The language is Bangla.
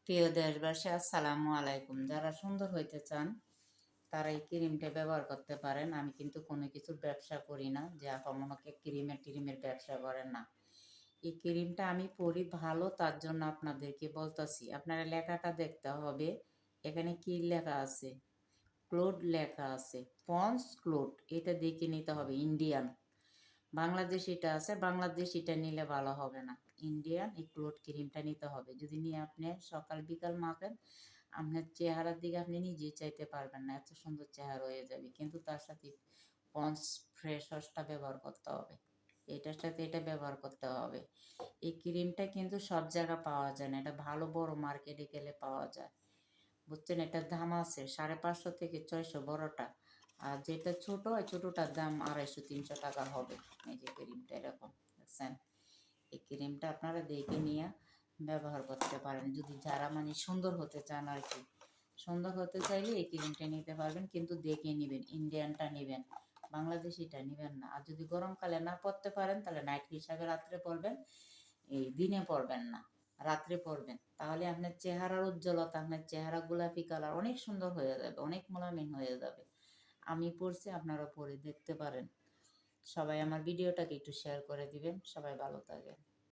প্রিয় দেশবাসী, আসসালামু আলাইকুম। যারা সুন্দর হইতে চান তারা এই ক্রিমটা ব্যবহার করতে পারেন। আমি কিন্তু কোনো কিছুর ব্যবসা করি না যে আপনাকে ক্রিমের ব্যবসা করেন না। এই ক্রিমটা আমি পরি ভালো, তার জন্য আপনাদেরকে বলতেছি। আপনারা লেখাটা দেখতে হবে, এখানে কি লেখা আছে, ক্লোড লেখা আছে, পন্স ক্লোড, এটা দেখে নিতে হবে। ইন্ডিয়ান, বাংলাদেশিটা আছে, বাংলাদেশিটা নিলে ভালো হবে না, ইন্ডিয়ান এই ক্লোড ক্রিমটা নিতে হবে। যদি নিয়ে আপনি সকাল বিকাল মাখেন, আপনার চেহারার দিকে আপনি নিজেই চাইতে পারবেন না, এত সুন্দর চেহারা হয়ে যাবে। কিন্তু তার সাথে পন্স ফ্রেশ ওয়াশটা ব্যবহার করতে হবে, এটার সাথে এটা ব্যবহার করতে হবে। এই ক্রিমটা কিন্তু সব জায়গা পাওয়া যায় না, এটা ভালো বড় মার্কেটে গেলে পাওয়া যায়, বুঝছেন। এটার দাম আছে 550 থেকে 600 বড়টা, আর যেটা ছোট হয় ছোটটার দাম 250-300 টাকা হবে। এই যে ক্রিমটা এরকম দেখছেন, এই ক্রিমটা আপনারা দেখে নিয়ে ব্যবহার করতে পারেন। যদি যারা মানে সুন্দর হতে চান আর কি, সুন্দর হতে চাইলে এই ক্রিমটা নিতে পারবেন, কিন্তু দেখে নেবেন, ইন্ডিয়ানটা নেবেন, বাংলাদেশিটা নেবেন না। আর যদি গরমকালে না পড়তে পারেন তাহলে নাইট হিসাবে রাত্রে পরবেন, এই দিনে পরবেন না, রাত্রে পরবেন। তাহলে আপনার চেহারার উজ্জ্বলতা, আপনার চেহারা গোলাপি কালার অনেক সুন্দর হয়ে যাবে, অনেক মোলায়েম হয়ে যাবে। আমি পড়ছি, আপনারা পরে দেখতে পারেন। সবাই আমার ভিডিওটাকে একটু শেয়ার করে দিবেন। সবাই ভালো থাকেন।